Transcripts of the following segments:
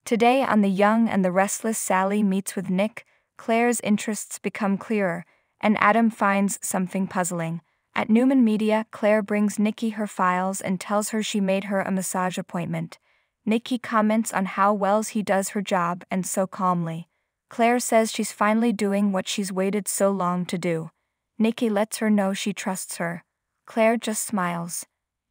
Today on The Young and the Restless, Sally meets with Nick, Claire's interests become clearer, and Adam finds something puzzling. At Newman Media, Claire brings Nikki her files and tells her she made her a massage appointment. Nikki comments on how well he does her job, and so calmly. Claire says she's finally doing what she's waited so long to do. Nikki lets her know she trusts her. Claire just smiles.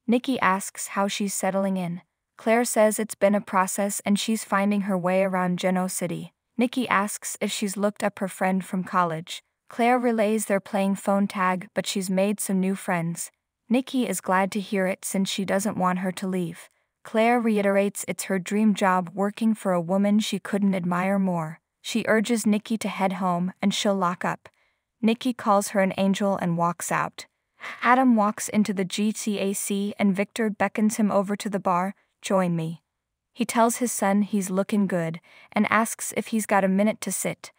Nikki asks how she's settling in. Claire says it's been a process and she's finding her way around Geno City. Nikki asks if she's looked up her friend from college. Claire relays they're playing phone tag, but she's made some new friends. Nikki is glad to hear it since she doesn't want her to leave. Claire reiterates it's her dream job working for a woman she couldn't admire more. She urges Nikki to head home and she'll lock up. Nikki calls her an angel and walks out. Adam walks into the GTAC and Victor beckons him over to the bar. Join me. He tells his son he's looking good and asks if he's got a minute to sit.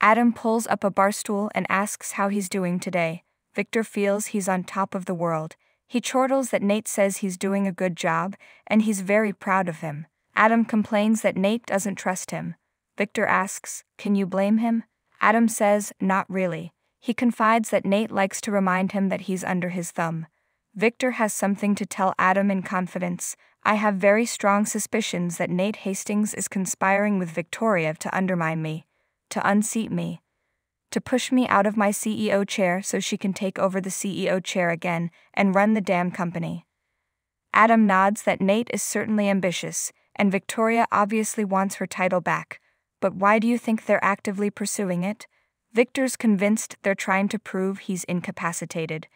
Adam pulls up a bar stool and asks how he's doing today. Victor feels he's on top of the world. He chortles that Nate says he's doing a good job and he's very proud of him. Adam complains that Nate doesn't trust him. Victor asks, "Can you blame him?" Adam says, "Not really." He confides that Nate likes to remind him that he's under his thumb. Victor has something to tell Adam in confidence. "I have very strong suspicions that Nate Hastings is conspiring with Victoria to undermine me, to unseat me, to push me out of my CEO chair so she can take over the CEO chair again and run the damn company." Adam nods that Nate is certainly ambitious, and Victoria obviously wants her title back. But why do you think they're actively pursuing it? Victor's convinced they're trying to prove he's incapacitated.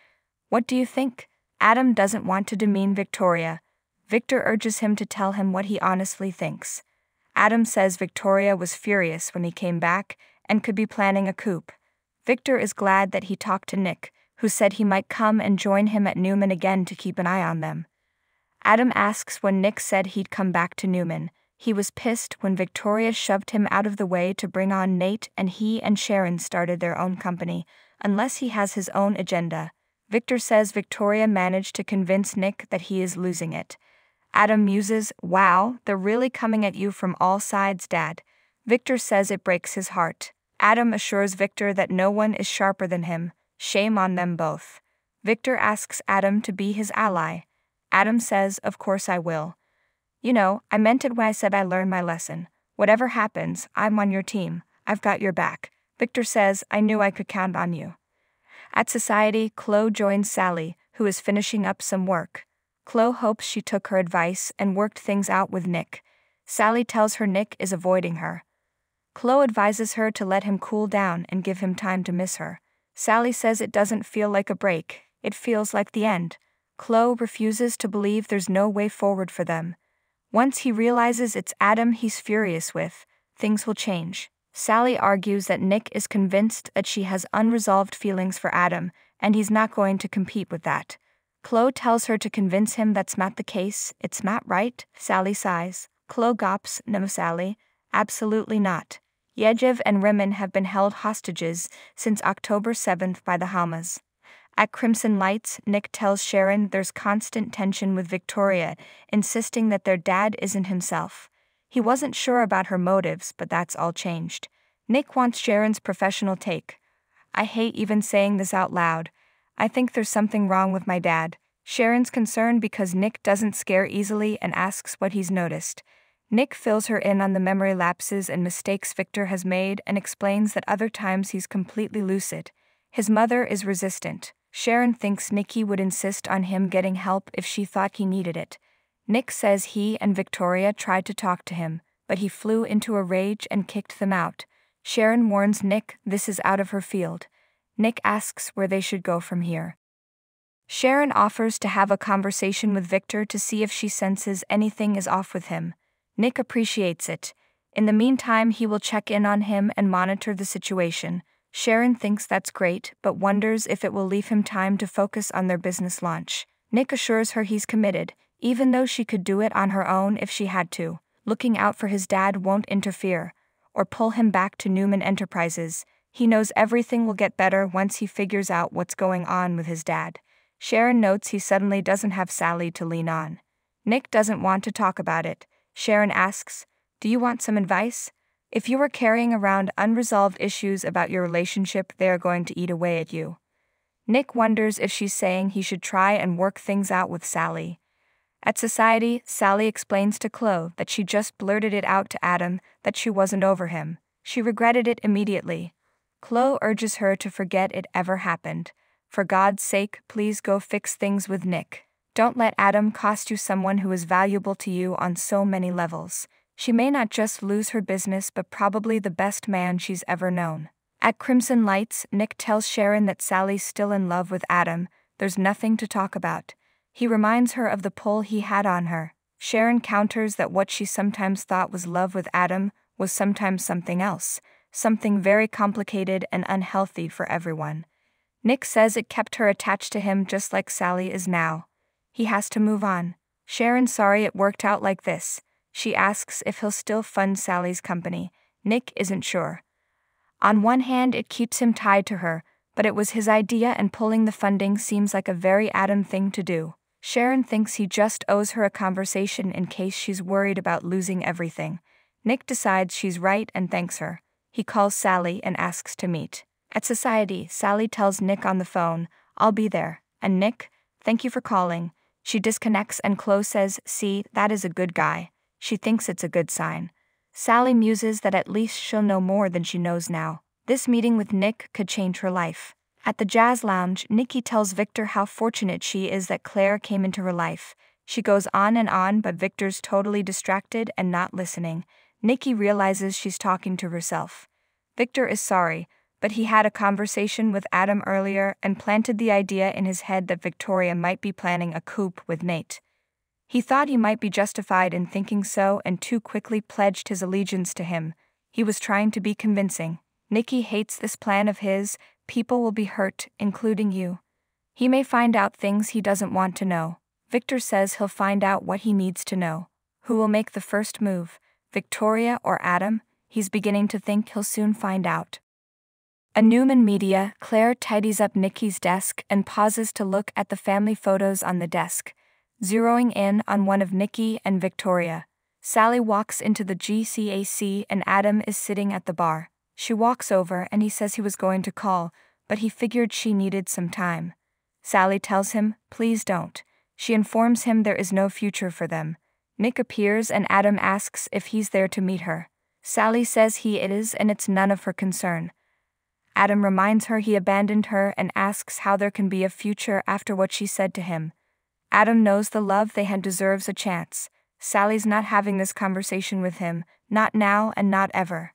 What do you think? Adam doesn't want to demean Victoria. Victor urges him to tell him what he honestly thinks. Adam says Victoria was furious when he came back and could be planning a coup. Victor is glad that he talked to Nick, who said he might come and join him at Newman again to keep an eye on them. Adam asks when Nick said he'd come back to Newman. He was pissed when Victoria shoved him out of the way to bring on Nate, and he and Sharon started their own company, unless he has his own agenda. Victor says Victoria managed to convince Nick that he is losing it. Adam muses, "Wow, they're really coming at you from all sides, Dad." Victor says it breaks his heart. Adam assures Victor that no one is sharper than him. Shame on them both. Victor asks Adam to be his ally. Adam says, "Of course I will. You know, I meant it when I said I learned my lesson. Whatever happens, I'm on your team. I've got your back." Victor says, "I knew I could count on you." At Society, Chloe joins Sally, who is finishing up some work. Chloe hopes she took her advice and worked things out with Nick. Sally tells her Nick is avoiding her. Chloe advises her to let him cool down and give him time to miss her. Sally says it doesn't feel like a break, it feels like the end. Chloe refuses to believe there's no way forward for them. Once he realizes it's Adam he's furious with, things will change. Sally argues that Nick is convinced that she has unresolved feelings for Adam, and he's not going to compete with that. Chloe tells her to convince him that's not the case. "It's not right." Sally sighs. Chloe gulps, "No, Sally, absolutely not. Yejev and Rimmon have been held hostages since October 7th by the Hamas." At Crimson Lights, Nick tells Sharon there's constant tension with Victoria, insisting that their dad isn't himself. He wasn't sure about her motives, but that's all changed. Nick wants Sharon's professional take. "I hate even saying this out loud. I think there's something wrong with my dad." Sharon's concerned because Nick doesn't scare easily and asks what he's noticed. Nick fills her in on the memory lapses and mistakes Victor has made and explains that other times he's completely lucid. His mother is resistant. Sharon thinks Nikki would insist on him getting help if she thought he needed it. Nick says he and Victoria tried to talk to him, but he flew into a rage and kicked them out. Sharon warns Nick this is out of her field. Nick asks where they should go from here. Sharon offers to have a conversation with Victor to see if she senses anything is off with him. Nick appreciates it. In the meantime, he will check in on him and monitor the situation. Sharon thinks that's great, but wonders if it will leave him time to focus on their business launch. Nick assures her he's committed, even though she could do it on her own if she had to. Looking out for his dad won't interfere, or pull him back to Newman Enterprises. He knows everything will get better once he figures out what's going on with his dad. Sharon notes he suddenly doesn't have Sally to lean on. Nick doesn't want to talk about it. Sharon asks, Do you want some advice? If you are carrying around unresolved issues about your relationship, they are going to eat away at you. Nick wonders if she's saying he should try and work things out with Sally. At society, Sally explains to Chloe that she just blurted it out to Adam that she wasn't over him. She regretted it immediately. Chloe urges her to forget it ever happened. For God's sake, please go fix things with Nick. Don't let Adam cost you someone who is valuable to you on so many levels. She may not just lose her business but probably the best man she's ever known. At Crimson Lights, Nick tells Sharon that Sally's still in love with Adam. There's nothing to talk about. He reminds her of the pull he had on her. Sharon counters that what she sometimes thought was love with Adam was sometimes something else, something very complicated and unhealthy for everyone. Nick says it kept her attached to him just like Sally is now. He has to move on. Sharon's sorry it worked out like this. She asks if he'll still fund Sally's company. Nick isn't sure. On one hand, it keeps him tied to her, but it was his idea and pulling the funding seems like a very Adam thing to do. Sharon thinks he just owes her a conversation in case she's worried about losing everything. Nick decides she's right and thanks her. He calls Sally and asks to meet. At society, Sally tells Nick on the phone, "I'll be there." And Nick, "Thank you for calling." She disconnects and Chloe says, "See, that is a good guy." She thinks it's a good sign. Sally muses that at least she'll know more than she knows now. This meeting with Nick could change her life. At the jazz lounge, Nikki tells Victor how fortunate she is that Claire came into her life. She goes on, but Victor's totally distracted and not listening. Nikki realizes she's talking to herself. Victor is sorry, but he had a conversation with Adam earlier and planted the idea in his head that Victoria might be planning a coup with Nate. He thought he might be justified in thinking so and too quickly pledged his allegiance to him. He was trying to be convincing. Nikki hates this plan of his. People will be hurt, including you. He may find out things he doesn't want to know. Victor says he'll find out what he needs to know. Who will make the first move, Victoria or Adam? He's beginning to think he'll soon find out. At Newman Media, Claire tidies up Nikki's desk and pauses to look at the family photos on the desk, zeroing in on one of Nikki and Victoria. Sally walks into the GCAC and Adam is sitting at the bar. She walks over and he says he was going to call, but he figured she needed some time. Sally tells him, "Please don't." She informs him there is no future for them. Nick appears and Adam asks if he's there to meet her. Sally says he is and it's none of her concern. Adam reminds her he abandoned her and asks how there can be a future after what she said to him. Adam knows the love they had deserves a chance. Sally's not having this conversation with him, not now and not ever.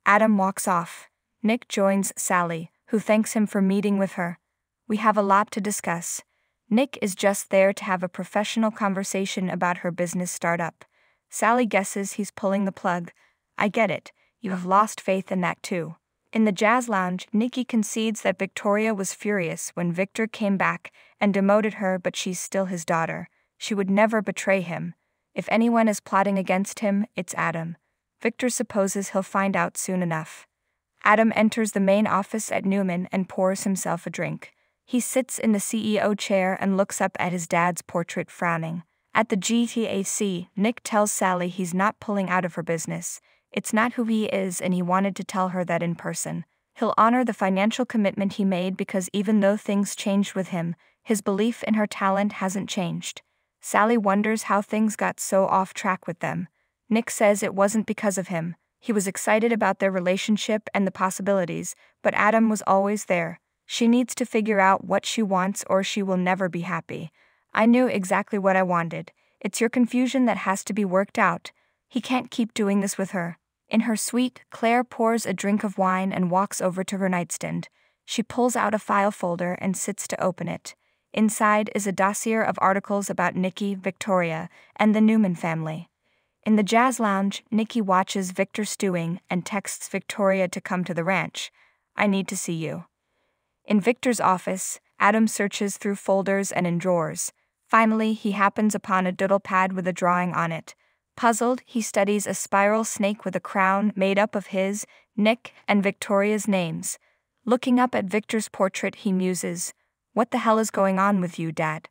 Adam walks off. Nick joins Sally, who thanks him for meeting with her. We have a lot to discuss. Nick is just there to have a professional conversation about her business startup. Sally guesses he's pulling the plug. I get it, you have lost faith in that too. In the jazz lounge, Nikki concedes that Victoria was furious when Victor came back and demoted her, but she's still his daughter. She would never betray him. If anyone is plotting against him, it's Adam. Victor supposes he'll find out soon enough. Adam enters the main office at Newman and pours himself a drink. He sits in the CEO chair and looks up at his dad's portrait, frowning. At the GTAC, Nick tells Sally he's not pulling out of her business. It's not who he is and he wanted to tell her that in person. He'll honor the financial commitment he made because even though things changed with him, his belief in her talent hasn't changed. Sally wonders how things got so off track with them. Nick says it wasn't because of him. He was excited about their relationship and the possibilities, but Adam was always there. She needs to figure out what she wants or she will never be happy. I knew exactly what I wanted. It's your confusion that has to be worked out. He can't keep doing this with her. In her suite, Claire pours a drink of wine and walks over to her nightstand. She pulls out a file folder and sits to open it. Inside is a dossier of articles about Nikki, Victoria, and the Newman family. In the jazz lounge, Nikki watches Victor stewing and texts Victoria to come to the ranch. I need to see you. In Victor's office, Adam searches through folders and in drawers. Finally, he happens upon a doodle pad with a drawing on it. Puzzled, he studies a spiral snake with a crown made up of his, Nick, and Victoria's names. Looking up at Victor's portrait, he muses, "What the hell is going on with you, Dad?"